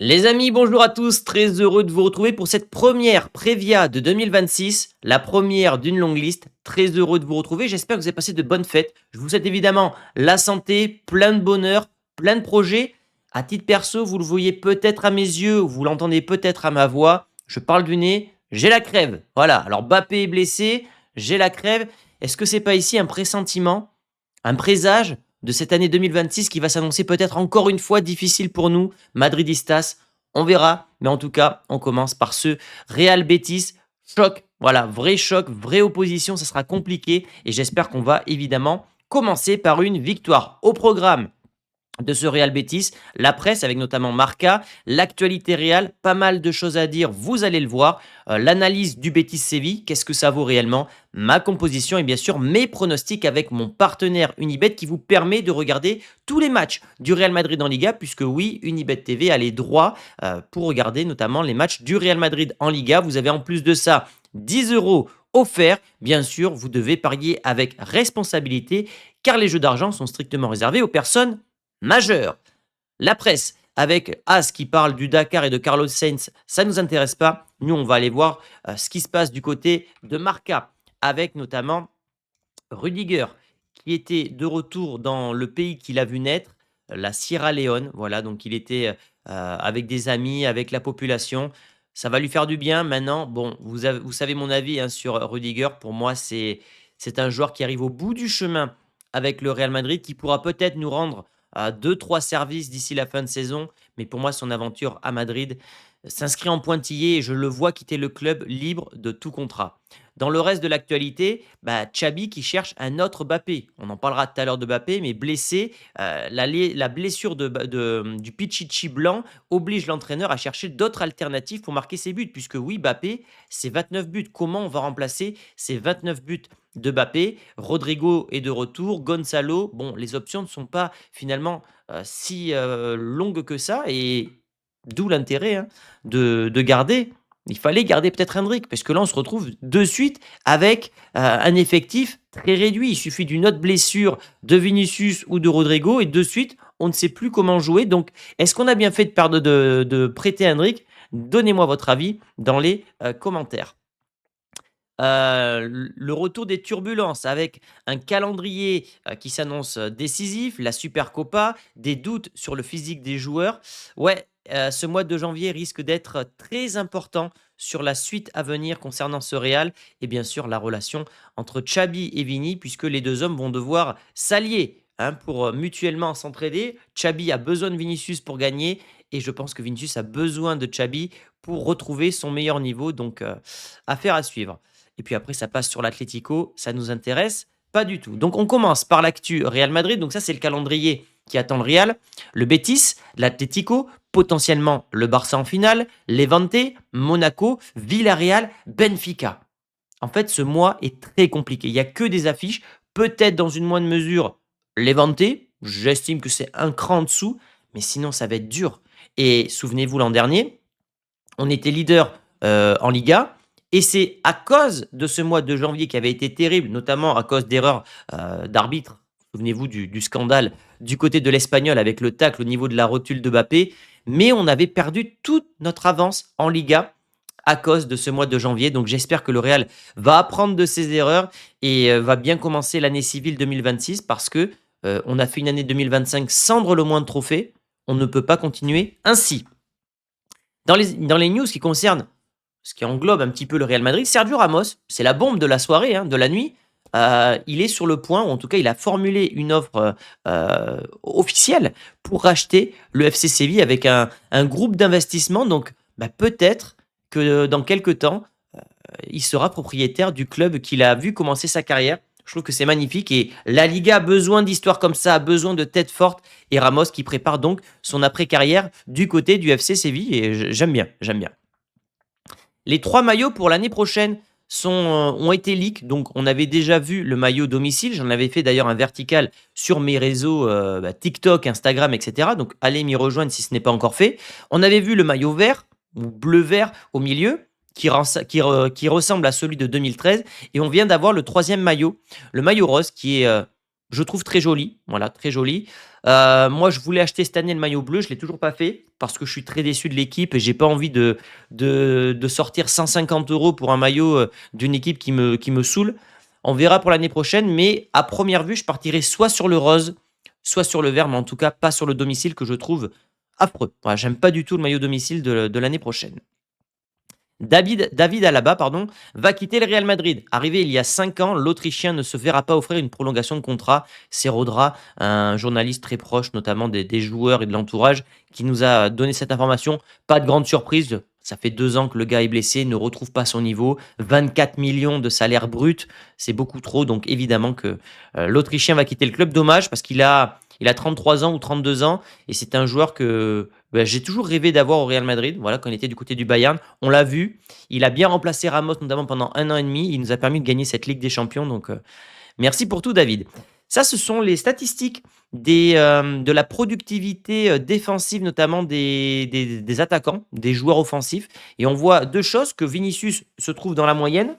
Les amis, bonjour à tous, très heureux de vous retrouver pour cette première Prévia de 2026, la première d'une longue liste. Très heureux de vous retrouver, j'espère que vous avez passé de bonnes fêtes. Je vous souhaite évidemment la santé, plein de bonheur, plein de projets. À titre perso, vous le voyez peut-être à mes yeux, vous l'entendez peut-être à ma voix, je parle du nez, j'ai la crève. Voilà, alors Bappé est blessé, j'ai la crève. Est-ce que c'est pas ici un pressentiment, un présage de cette année 2026 qui va s'annoncer peut-être encore une fois difficile pour nous, Madridistas? On verra, mais en tout cas, on commence par ce Real Betis. Choc, voilà, vrai choc, vraie opposition, ça sera compliqué et j'espère qu'on va évidemment commencer par une victoire. Au programme de ce Real Betis, la presse avec notamment Marca, l'actualité Real, pas mal de choses à dire, vous allez le voir, l'analyse du Betis Séville, qu'est-ce que ça vaut réellement, ma composition et bien sûr mes pronostics avec mon partenaire Unibet qui vous permet de regarder tous les matchs du Real Madrid en Liga, puisque oui, Unibet TV a les droits pour regarder notamment les matchs du Real Madrid en Liga. Vous avez en plus de ça 10 euros offerts. Bien sûr, vous devez parier avec responsabilité car les jeux d'argent sont strictement réservés aux personnes majeur. La presse, avec As qui parle du Dakar et de Carlos Sainz, ça ne nous intéresse pas. Nous, on va aller voir ce qui se passe du côté de Marca, avec notamment Rudiger, qui était de retour dans le pays qu'il a vu naître, la Sierra Leone. Voilà, donc il était avec des amis, avec la population. Ça va lui faire du bien. Maintenant, bon, vous savez mon avis hein, sur Rudiger. Pour moi, c'est un joueur qui arrive au bout du chemin avec le Real Madrid, qui pourra peut-être nous rendre 2-3 services d'ici la fin de saison. Mais pour moi, son aventure à Madrid s'inscrit en pointillé et je le vois quitter le club libre de tout contrat. Dans le reste de l'actualité, Xabi qui cherche un autre Bappé. On en parlera tout à l'heure de Bappé, mais blessé, la blessure du Pichichi blanc oblige l'entraîneur à chercher d'autres alternatives pour marquer ses buts. Puisque oui, Bappé, c'est 29 buts. Comment on va remplacer ces 29 buts de Bappé? Rodrigo est de retour, Gonzalo. Bon, les options ne sont pas finalement si longues que ça. Et d'où l'intérêt hein, de garder il fallait garder peut-être Hendrick, parce que là, on se retrouve de suite avec un effectif très réduit. Il suffit d'une autre blessure de Vinicius ou de Rodrigo, et de suite, on ne sait plus comment jouer. Donc, est-ce qu'on a bien fait de, de prêter Hendrick? Donnez-moi votre avis dans les commentaires. Le retour des turbulences avec un calendrier qui s'annonce décisif, la Supercopa, des doutes sur le physique des joueurs. Ouais, ce mois de janvier risque d'être très important sur la suite à venir concernant ce Real et bien sûr la relation entre Xabi et Vini puisque les deux hommes vont devoir s'allier hein, pour mutuellement s'entraider. Xabi a besoin de Vinicius pour gagner et je pense que Vinicius a besoin de Xabi pour retrouver son meilleur niveau. Donc, affaire à suivre. Et puis après, ça passe sur l'Atlético. Ça nous intéresse pas du tout. Donc, on commence par l'actu Real Madrid. Donc, ça, c'est le calendrier qui attend le Real. Le Betis, l'Atlético, potentiellement le Barça en finale, Levante, Monaco, Villarreal, Benfica. En fait, ce mois est très compliqué. Il n'y a que des affiches. Peut-être dans une moindre mesure, Levante. J'estime que c'est un cran en dessous. Mais sinon, ça va être dur. Et souvenez-vous, l'an dernier, on était leader en Liga. Et c'est à cause de ce mois de janvier qui avait été terrible, notamment à cause d'erreurs d'arbitre. Souvenez-vous du scandale du côté de l'Espagnol avec le tacle au niveau de la rotule de Mbappé. Mais on avait perdu toute notre avance en Liga à cause de ce mois de janvier. Donc j'espère que le Real va apprendre de ses erreurs et va bien commencer l'année civile 2026 parce que on a fait une année 2025 sans le moins de trophées. On ne peut pas continuer ainsi. Dans les news qui concernent ce qui englobe un petit peu le Real Madrid, Sergio Ramos, c'est la bombe de la soirée, hein, de la nuit. Il est sur le point, ou en tout cas, il a formulé une offre officielle pour racheter le FC Séville avec un groupe d'investissement. Donc, peut-être que dans quelques temps, il sera propriétaire du club qu'il a vu commencer sa carrière. Je trouve que c'est magnifique et la Liga a besoin d'histoires comme ça, a besoin de têtes fortes. Et Ramos qui prépare donc son après-carrière du côté du FC Séville et j'aime bien, j'aime bien. Les 3 maillots pour l'année prochaine ont été leaks. Donc, on avait déjà vu le maillot domicile. J'en avais fait d'ailleurs un vertical sur mes réseaux TikTok, Instagram, etc. Donc, allez m'y rejoindre si ce n'est pas encore fait. On avait vu le maillot vert ou bleu-vert au milieu qui ressemble à celui de 2013. Et on vient d'avoir le 3e maillot, le maillot rose qui est je trouve très joli, voilà, très joli. Moi, je voulais acheter cette année le maillot bleu, je l'ai toujours pas fait parce que je suis très déçu de l'équipe et j'ai pas envie de sortir 150 € pour un maillot, d'une équipe qui me saoule. On verra pour l'année prochaine, mais à première vue, je partirai soit sur le rose, soit sur le vert, mais en tout cas pas sur le domicile que je trouve affreux. Voilà, j'aime pas du tout le maillot domicile de l'année prochaine. David Alaba, pardon, va quitter le Real Madrid. Arrivé il y a 5 ans, l'Autrichien ne se verra pas offrir une prolongation de contrat. C'est Rodra, un journaliste très proche, notamment des joueurs et de l'entourage, qui nous a donné cette information. Pas de grande surprise. Ça fait 2 ans que le gars est blessé, ne retrouve pas son niveau. 24 millions de salaire brut, c'est beaucoup trop. Donc évidemment que l'Autrichien va quitter le club. Dommage parce qu'il a 33 ans ou 32 ans et c'est un joueur que j'ai toujours rêvé d'avoir au Real Madrid. Voilà, quand il était du côté du Bayern, on l'a vu. Il a bien remplacé Ramos, notamment pendant 1 an et demi. Il nous a permis de gagner cette Ligue des Champions. Donc, merci pour tout, David. Ça, ce sont les statistiques de la productivité défensive, notamment des attaquants, des joueurs offensifs. Et on voit deux choses, que Vinicius se trouve dans la moyenne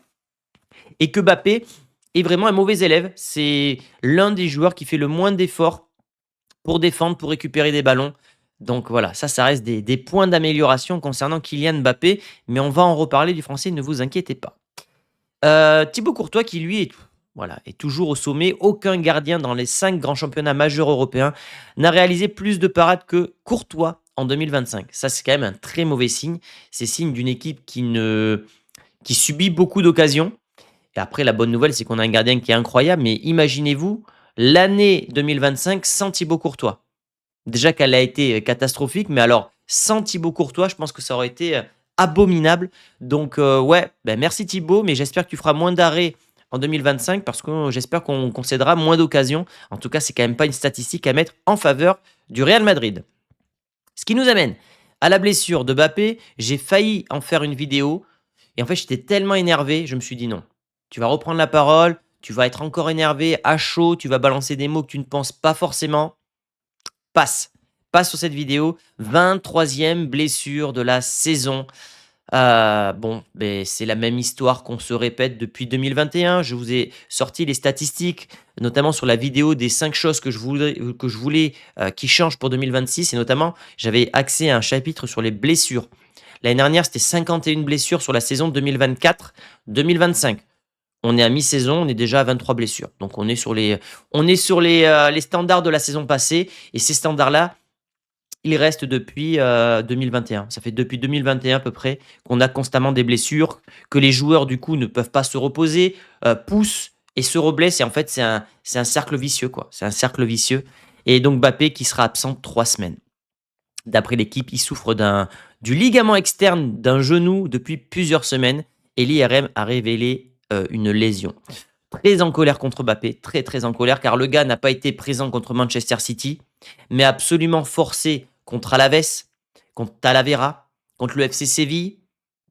et que Mbappé est vraiment un mauvais élève. C'est l'un des joueurs qui fait le moins d'efforts pour défendre, pour récupérer des ballons. Donc voilà, ça reste des points d'amélioration concernant Kylian Mbappé, mais on va en reparler du français, ne vous inquiétez pas. Thibaut Courtois qui lui est toujours au sommet. Aucun gardien dans les 5 grands championnats majeurs européens n'a réalisé plus de parades que Courtois en 2025. Ça, c'est quand même un très mauvais signe. C'est signe d'une équipe qui subit beaucoup d'occasions. Et après, la bonne nouvelle, c'est qu'on a un gardien qui est incroyable, mais imaginez-vous l'année 2025 sans Thibaut Courtois. Déjà qu'elle a été catastrophique, mais alors sans Thibaut Courtois, je pense que ça aurait été abominable. Donc ouais, merci Thibaut, mais j'espère que tu feras moins d'arrêts en 2025 parce que j'espère qu'on concédera moins d'occasions. En tout cas, c'est quand même pas une statistique à mettre en faveur du Real Madrid. Ce qui nous amène à la blessure de Mbappé. J'ai failli en faire une vidéo et en fait, j'étais tellement énervé, je me suis dit non. Tu vas reprendre la parole, tu vas être encore énervé, à chaud, tu vas balancer des mots que tu ne penses pas forcément. Passe. Passe sur cette vidéo. 23e blessure de la saison. C'est la même histoire qu'on se répète depuis 2021. Je vous ai sorti les statistiques, notamment sur la vidéo des 5 choses que je voulais qui changent pour 2026. Et notamment, j'avais accès à un chapitre sur les blessures. L'année dernière, c'était 51 blessures sur la saison 2024-2025. On est à mi-saison, on est déjà à 23 blessures. Donc on est sur les standards de la saison passée. Et ces standards-là, ils restent depuis 2021. Ça fait depuis 2021 à peu près qu'on a constamment des blessures, que les joueurs du coup ne peuvent pas se reposer, poussent et se reblessent. Et en fait, c'est un cercle vicieux, quoi. C'est un cercle vicieux. Et donc Mbappé qui sera absent 3 semaines. D'après l'équipe, il souffre du ligament externe d'un genou depuis plusieurs semaines. Et l'IRM a révélé une lésion. Très en colère contre Mbappé, très très en colère, car le gars n'a pas été présent contre Manchester City, mais absolument forcé contre Alaves, contre Talavera, contre le FC Séville,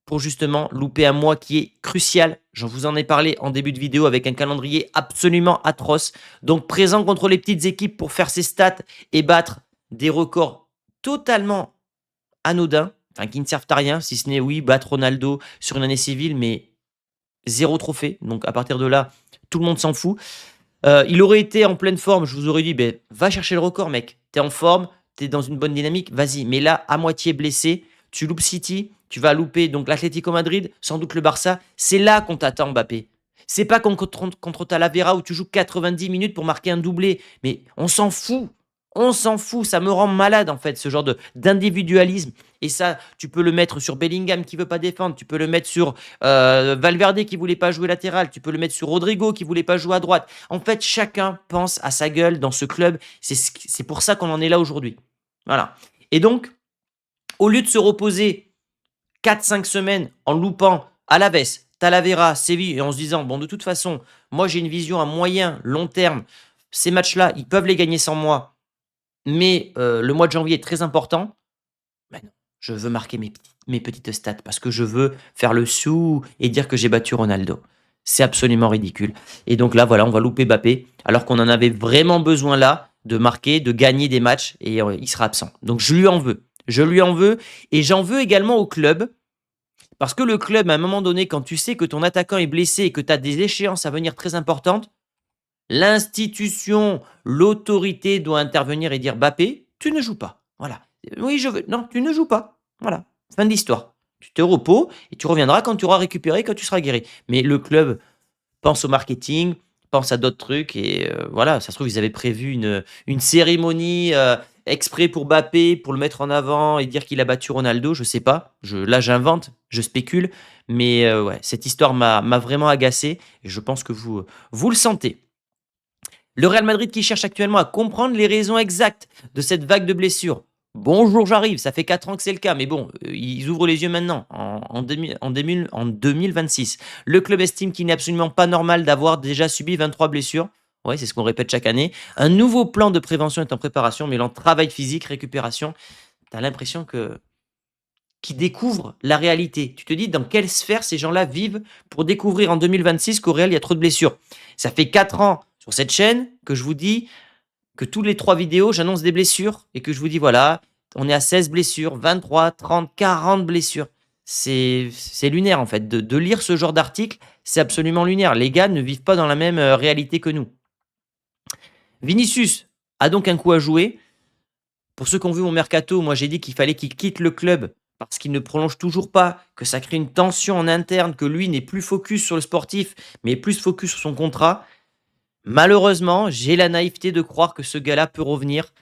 pour justement louper un mois qui est crucial. J'en vous en ai parlé en début de vidéo avec un calendrier absolument atroce. Donc présent contre les petites équipes pour faire ses stats et battre des records totalement anodins, enfin qui ne servent à rien, si ce n'est oui, battre Ronaldo sur une année civile, mais 0 trophée. Donc à partir de là, tout le monde s'en fout. Il aurait été en pleine forme, je vous aurais dit, va chercher le record, mec. T'es en forme, t'es dans une bonne dynamique, vas-y. Mais là, à moitié blessé, tu loupes City, tu vas louper donc l'Atlético Madrid, sans doute le Barça. C'est là qu'on t'attend, Mbappé. C'est pas contre Talavera où tu joues 90 minutes pour marquer un doublé. Mais on s'en fout. On s'en fout, ça me rend malade en fait, ce genre d'individualisme. Et ça, tu peux le mettre sur Bellingham qui veut pas défendre, tu peux le mettre sur Valverde qui voulait pas jouer latéral, tu peux le mettre sur Rodrigo qui voulait pas jouer à droite. En fait, chacun pense à sa gueule dans ce club. C'est pour ça qu'on en est là aujourd'hui. Voilà. Et donc, au lieu de se reposer 4-5 semaines en loupant Alaves, Talavera, Séville, et en se disant, bon, de toute façon, moi j'ai une vision à moyen, long terme, ces matchs-là, ils peuvent les gagner sans moi. Mais le mois de janvier est très important. Ben non, je veux marquer mes petites stats parce que je veux faire le sou et dire que j'ai battu Ronaldo. C'est absolument ridicule. Et donc là, voilà, on va louper Mbappé alors qu'on en avait vraiment besoin là de marquer, de gagner des matchs et il sera absent. Donc je lui en veux. Je lui en veux et j'en veux également au club parce que le club, à un moment donné, quand tu sais que ton attaquant est blessé et que tu as des échéances à venir très importantes, L'institution, l'autorité doit intervenir et dire: «Mbappé, tu ne joues pas». Voilà. «Oui, je veux». «Non, tu ne joues pas». Voilà, fin de l'histoire. Tu te repos et tu reviendras quand tu auras récupéré, quand tu seras guéri. Mais le club pense au marketing, pense à d'autres trucs et voilà, ça se trouve, ils avaient prévu une cérémonie, exprès pour Mbappé, pour le mettre en avant et dire qu'il a battu Ronaldo, je sais pas. Là, j'invente, je spécule, mais ouais, cette histoire m'a vraiment agacé et je pense que vous le sentez. Le Real Madrid qui cherche actuellement à comprendre les raisons exactes de cette vague de blessures. Bonjour, j'arrive, ça fait 4 ans que c'est le cas, mais bon, ils ouvrent les yeux maintenant, en 2026. Le club estime qu'il n'est absolument pas normal d'avoir déjà subi 23 blessures. Ouais, c'est ce qu'on répète chaque année. Un nouveau plan de prévention est en préparation, mêlant travail physique, récupération. Tu as l'impression qu'ils découvrent la réalité. Tu te dis dans quelle sphère ces gens-là vivent pour découvrir en 2026 qu'au Real, il y a trop de blessures. Ça fait 4 ans sur cette chaîne que je vous dis que tous les 3 vidéos, j'annonce des blessures et que je vous dis voilà, on est à 16 blessures, 23, 30, 40 blessures. C'est lunaire en fait. De lire ce genre d'article, c'est absolument lunaire. Les gars ne vivent pas dans la même réalité que nous. Vinicius a donc un coup à jouer. Pour ceux qui ont vu mon mercato, moi j'ai dit qu'il fallait qu'il quitte le club parce qu'il ne prolonge toujours pas, que ça crée une tension en interne, que lui n'est plus focus sur le sportif, mais plus focus sur son contrat. Malheureusement, j'ai la naïveté de croire que ce gars-là peut revenir.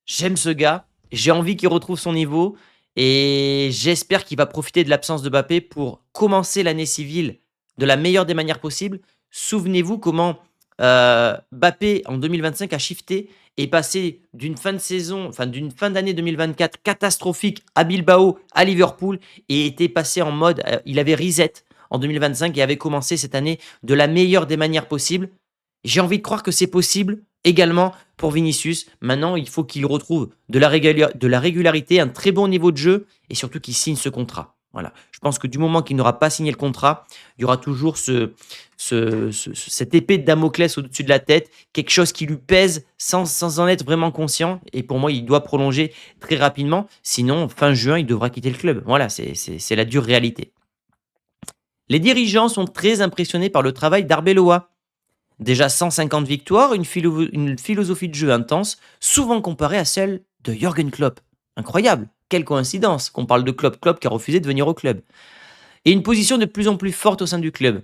J'aime ce gars, j'ai envie qu'il retrouve son niveau et j'espère qu'il va profiter de l'absence de Mbappé pour commencer l'année civile de la meilleure des manières possibles. Souvenez-vous comment Mbappé en 2025 a shifté et passé d'une fin de saison, enfin d'une fin d'année 2024 catastrophique à Bilbao, à Liverpool et était passé en mode, il avait reset en 2025 et avait commencé cette année de la meilleure des manières possibles. J'ai envie de croire que c'est possible également pour Vinicius. Maintenant, il faut qu'il retrouve de la régularité, un très bon niveau de jeu et surtout qu'il signe ce contrat. Voilà. Je pense que du moment qu'il n'aura pas signé le contrat, il y aura toujours cette épée de Damoclès au-dessus de la tête, quelque chose qui lui pèse sans en être vraiment conscient. Et pour moi, il doit prolonger très rapidement. Sinon, fin juin, il devra quitter le club. Voilà, c'est la dure réalité. Les dirigeants sont très impressionnés par le travail d'Arbeloa. Déjà 150 victoires, une philosophie de jeu intense, souvent comparée à celle de Jürgen Klopp. Incroyable, quelle coïncidence qu'on parle de Klopp, Klopp qui a refusé de venir au club. Et une position de plus en plus forte au sein du club.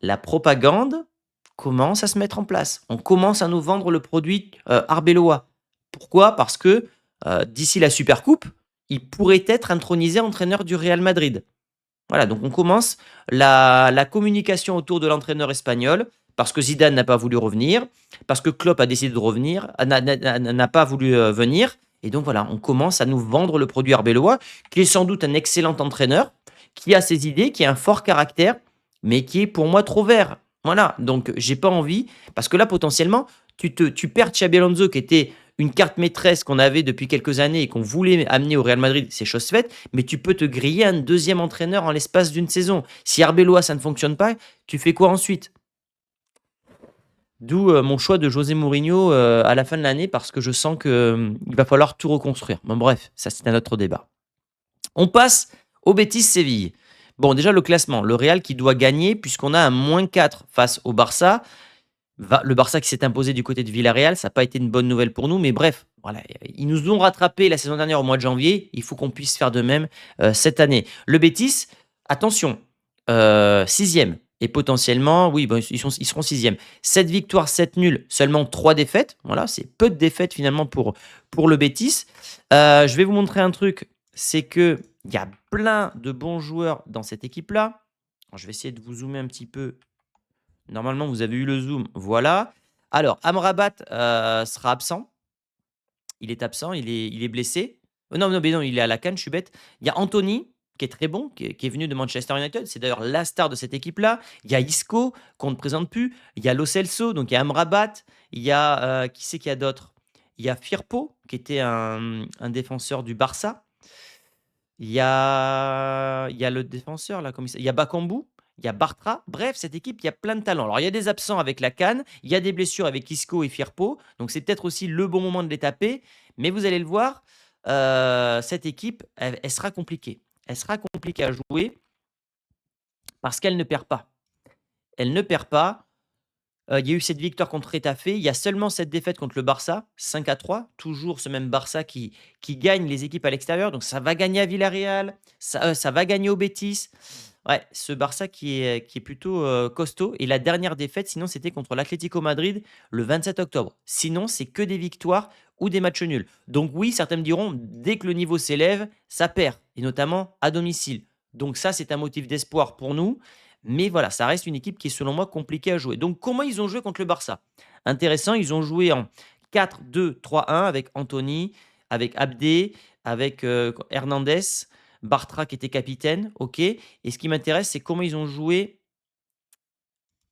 La propagande commence à se mettre en place. On commence à nous vendre le produit Arbeloa. Pourquoi? Parce que d'ici la Supercoupe, il pourrait être intronisé entraîneur du Real Madrid. Voilà, donc on commence la communication autour de l'entraîneur espagnol, parce que Zidane n'a pas voulu revenir, parce que Klopp a décidé de revenir, n'a pas voulu venir. Et donc voilà, on commence à nous vendre le produit Arbeloa, qui est sans doute un excellent entraîneur, qui a ses idées, qui a un fort caractère, mais qui est pour moi trop vert. Voilà, donc j'ai pas envie, parce que là potentiellement, tu perds Xabi Alonso, qui était une carte maîtresse qu'on avait depuis quelques années et qu'on voulait amener au Real Madrid, c'est chose faite, mais tu peux te griller un deuxième entraîneur en l'espace d'une saison. Si Arbeloa, ça ne fonctionne pas, tu fais quoi ensuite? D'où mon choix de José Mourinho à la fin de l'année, parce que je sens qu'il va falloir tout reconstruire. Bon, bref, ça c'est un autre débat. On passe au Betis Séville. Bon, déjà le classement, le Real qui doit gagner puisqu'on a un -4 face au Barça. Le Barça qui s'est imposé du côté de Villarreal, ça n'a pas été une bonne nouvelle pour nous, mais bref, voilà, ils nous ont rattrapé la saison dernière au mois de janvier, il faut qu'on puisse faire de même cette année. Le Betis, attention, 6e et potentiellement, oui, bon, ils seront 6e. 7 victoires, 7 nuls, seulement 3 défaites. Voilà, c'est peu de défaites finalement pour le Betis. Je vais vous montrer un truc, c'est qu'il y a plein de bons joueurs dans cette équipe-là. Alors, je vais essayer de vous zoomer un petit peu. Normalement, vous avez eu le zoom, voilà. Alors, Amrabat sera absent. Il est absent, il est blessé. Non, non, mais non, il est à la CAN, je suis bête. Il y a Anthony, qui est très bon, qui est venu de Manchester United. C'est d'ailleurs la star de cette équipe-là. Il y a Isco, qu'on ne présente plus. Il y a Lo Celso, donc il y a Amrabat. Il y a, qui c'est qu'il y a d'autre? Il y a Firpo, qui était un défenseur du Barça. Il y a le défenseur là, comme il y a Bakambu, il y a Bartra. Bref, cette équipe, il y a plein de talents. Alors, il y a des absents avec la CAN, il y a des blessures avec Isco et Firpo, donc c'est peut-être aussi le bon moment de les taper. Mais vous allez le voir, cette équipe, elle sera compliquée. Elle sera compliquée à jouer parce qu'elle ne perd pas. Elle ne perd pas. Il y a eu cette victoire contre Retafe, il y a seulement cette défaite contre le Barça, 5-3, toujours ce même Barça qui gagne les équipes à l'extérieur, donc ça va gagner à Villarreal, ça va gagner au Betis. Ouais, ce Barça qui est plutôt, costaud et la dernière défaite sinon c'était contre l'Atlético Madrid le 27 octobre. Sinon, c'est que des victoires ou des matchs nuls. Donc oui, certains me diront: «Dès que le niveau s'élève, ça perd» et notamment à domicile. Donc ça, c'est un motif d'espoir pour nous. Mais voilà, ça reste une équipe qui est selon moi compliquée à jouer. Donc comment ils ont joué contre le Barça? Intéressant, ils ont joué en 4-2-3-1 avec Anthony, avec Abdé, avec, Hernandez, Bartra qui était capitaine, OK. Et ce qui m'intéresse, c'est comment ils ont joué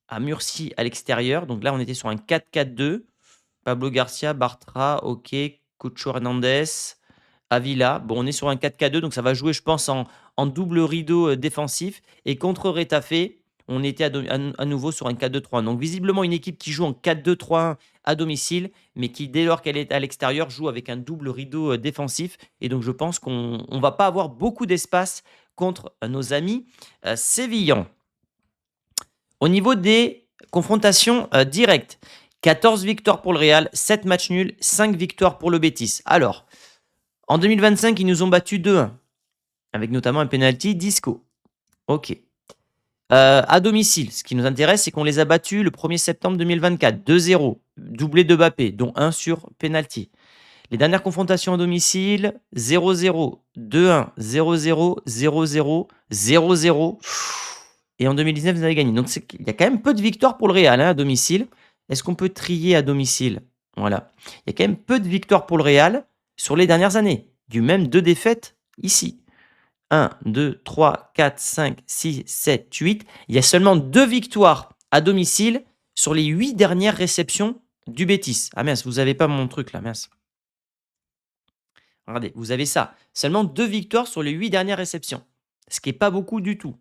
à Murcie à l'extérieur. Donc là, on était sur un 4-4-2. Pablo Garcia, Bartra, OK, Cucho Hernandez, Avila. Bon, on est sur un 4-4-2, donc ça va jouer, je pense, en double rideau défensif. Et contre Retafe, on était à nouveau sur un 4-2-3-1. Donc visiblement, une équipe qui joue en 4-2-3-1 à domicile, mais qui, dès lors qu'elle est à l'extérieur, joue avec un double rideau défensif. Et donc, je pense qu'on ne va pas avoir beaucoup d'espace contre nos amis sévillans. Au niveau des confrontations directes, 14 victoires pour le Real, 7 matchs nuls, 5 victoires pour le Betis. Alors, en 2025, ils nous ont battu 2-1, avec notamment un penalty d'Isco. Ok. À domicile, ce qui nous intéresse, c'est qu'on les a battus le 1er septembre 2024, 2-0, doublé de Mbappé, dont un sur penalty. Les dernières confrontations à domicile, 0-0, 2-1, 0-0, 0-0, 0-0. Et en 2019, vous avez gagné. Donc il y a quand même peu de victoires pour le Real hein, à domicile. Est-ce qu'on peut trier à domicile? Voilà. Il y a quand même peu de victoires pour le Real sur les dernières années. Du même 2 défaites ici. 1, 2, 3, 4, 5, 6, 7, 8. Il y a seulement 2 victoires à domicile sur les 8 dernières réceptions du Betis. Ah mince, vous n'avez pas mon truc là, mince. Regardez, vous avez ça. Seulement 2 victoires sur les 8 dernières réceptions. Ce qui est pas beaucoup du tout.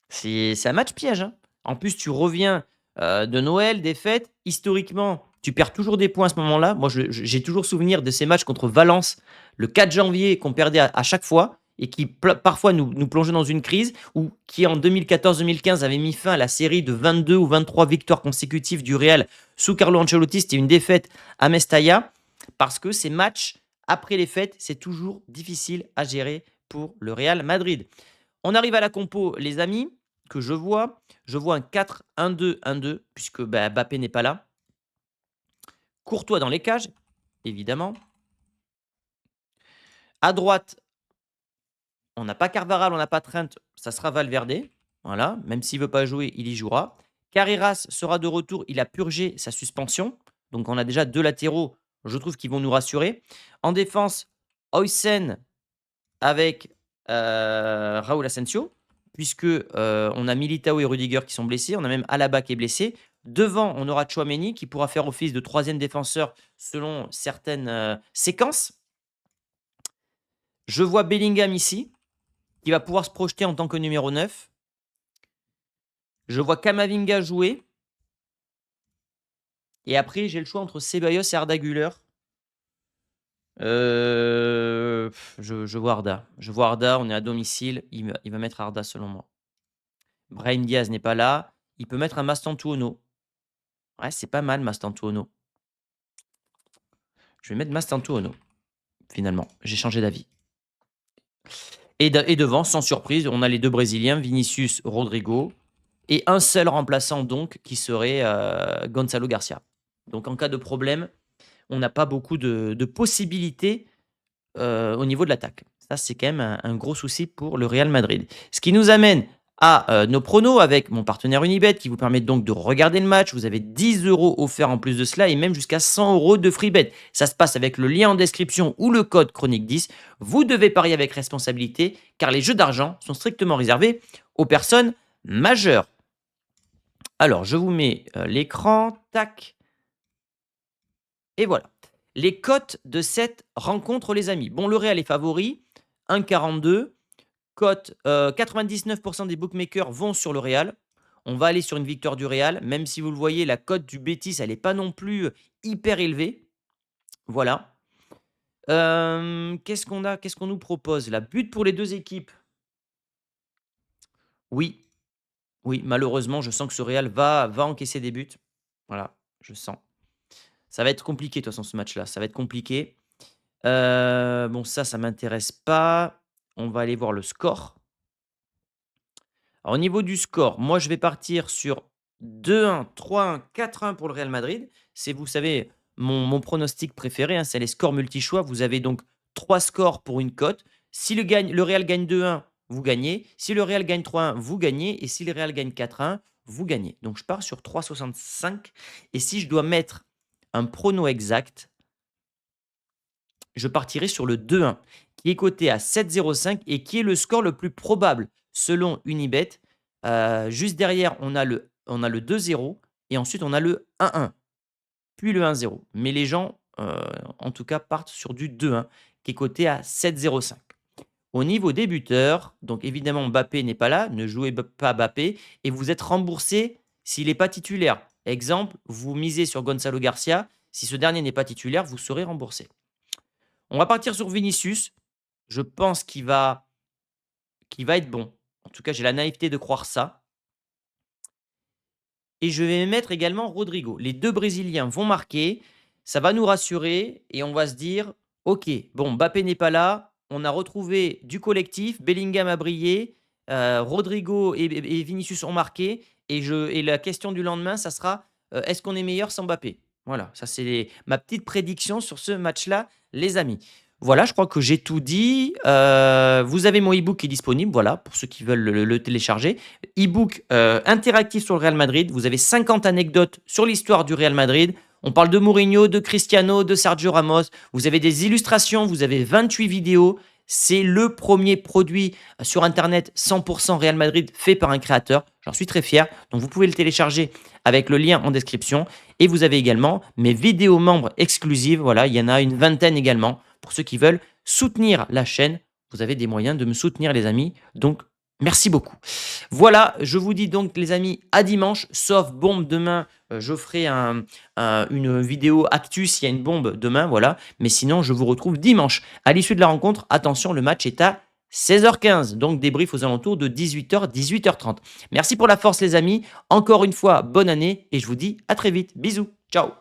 C'est un match piège, hein. En plus, tu reviens, de Noël, des fêtes. Historiquement, tu perds toujours des points à ce moment-là. Moi, j'ai toujours souvenir de ces matchs contre Valence, le 4 janvier, qu'on perdait à chaque fois et qui parfois nous plongeait dans une crise ou qui en 2014-2015 avait mis fin à la série de 22 ou 23 victoires consécutives du Real sous Carlo Ancelotti. C'était une défaite à Mestalla parce que ces matchs, après les fêtes, c'est toujours difficile à gérer pour le Real Madrid. On arrive à la compo, les amis, que je vois. Je vois un 4-1-2-1-2, puisque bah, Mbappé n'est pas là. Courtois dans les cages, évidemment. À droite, on n'a pas Carvaral, on n'a pas Trent, ça sera Valverde. Voilà, même s'il ne veut pas jouer, il y jouera. Carreras sera de retour, il a purgé sa suspension. Donc on a déjà 2 latéraux, je trouve, qui vont nous rassurer. En défense, Oysen avec Raúl Asensio, puisque on a Militao et Rudiger qui sont blessés, on a même Alaba qui est blessé. Devant, on aura Chouameni qui pourra faire office de troisième défenseur selon certaines séquences. Je vois Bellingham ici, qui va pouvoir se projeter en tant que numéro 9. Je vois Kamavinga jouer. Et après, j'ai le choix entre Ceballos et Arda Güler. Je vois Arda. Je vois Arda, on est à domicile. Il va mettre Arda selon moi. Brahim Diaz n'est pas là. Il peut mettre un Mastantuono. Ouais, c'est pas mal Mastantuono. Je vais mettre Mastantuono, finalement. J'ai changé d'avis. Et devant, sans surprise, on a les 2 Brésiliens, Vinicius, Rodrigo. Et un seul remplaçant, donc, qui serait Gonzalo Garcia. Donc, en cas de problème, on n'a pas beaucoup de possibilités au niveau de l'attaque. Ça, c'est quand même un gros souci pour le Real Madrid. Ce qui nous amène à nos pronos avec mon partenaire Unibet qui vous permet donc de regarder le match. Vous avez 10 € offerts en plus de cela et même jusqu'à 100 € de free bet. Ça se passe avec le lien en description ou le code chronique 10. Vous devez parier avec responsabilité car les jeux d'argent sont strictement réservés aux personnes majeures. Alors, je vous mets l'écran. Tac. Et voilà. Les cotes de cette rencontre, les amis. Bon, le Real est favori, 1,42. Cote, 99% des bookmakers vont sur le Real. On va aller sur une victoire du Real, même si vous le voyez, la cote du Betis, elle n'est pas non plus hyper élevée. Voilà. Qu'est-ce qu'on a? Qu'est-ce qu'on nous propose? La but pour les 2 équipes. Oui, Oui, malheureusement, je sens que ce Real va encaisser des buts. Voilà, je sens. Ça va être compliqué de toute façon ce match-là, ça va être compliqué. Bon ça m'intéresse pas. On va aller voir le score. Alors au niveau du score, moi je vais partir sur 2-1, 3-1, 4-1 pour le Real Madrid. C'est, vous savez, mon pronostic préféré, hein, c'est les scores multi-choix. Vous avez donc 3 scores pour une cote. Si le Real gagne 2-1, vous gagnez. Si le Real gagne 3-1, vous gagnez. Et si le Real gagne 4-1, vous gagnez. Donc je pars sur 3,65. Et si je dois mettre un prono exact, je partirai sur le 2-1, qui est coté à 7,05 et qui est le score le plus probable selon Unibet. Juste derrière, on a le 2-0 et ensuite on a le 1-1, puis le 1-0. Mais les gens, en tout cas, partent sur du 2-1 qui est coté à 7,05. Au niveau des buteurs, donc évidemment Mbappé n'est pas là, ne jouez pas Mbappé et vous êtes remboursé s'il n'est pas titulaire. Exemple, vous misez sur Gonzalo Garcia, si ce dernier n'est pas titulaire, vous serez remboursé. On va partir sur Vinicius. Je pense qu'il va être bon. En tout cas, j'ai la naïveté de croire ça. Et je vais mettre également Rodrigo. Les 2 brésiliens vont marquer, ça va nous rassurer et on va se dire: «OK, bon, Mbappé n'est pas là, on a retrouvé du collectif, Bellingham a brillé, Rodrigo et Vinicius ont marqué» et la question du lendemain, ça sera: «Est-ce qu'on est meilleur sans Mbappé?» Voilà, ça c'est ma petite prédiction sur ce match-là, les amis. Voilà, je crois que j'ai tout dit. Vous avez mon e-book qui est disponible, voilà, pour ceux qui veulent le télécharger. E-book interactif sur le Real Madrid. Vous avez 50 anecdotes sur l'histoire du Real Madrid. On parle de Mourinho, de Cristiano, de Sergio Ramos. Vous avez des illustrations, vous avez 28 vidéos. C'est le premier produit sur Internet 100% Real Madrid fait par un créateur. J'en suis très fier. Donc vous pouvez le télécharger avec le lien en description. Et vous avez également mes vidéos membres exclusives. Voilà, il y en a une vingtaine également. Pour ceux qui veulent soutenir la chaîne, vous avez des moyens de me soutenir, les amis. Donc, merci beaucoup. Voilà, je vous dis donc, les amis, à dimanche, sauf bombe demain. Je ferai une vidéo actu s'il y a une bombe demain, voilà. Mais sinon, je vous retrouve dimanche. À l'issue de la rencontre, attention, le match est à 16h15, donc débrief aux alentours de 18h, 18h30. Merci pour la force, les amis. Encore une fois, bonne année et je vous dis à très vite. Bisous. Ciao.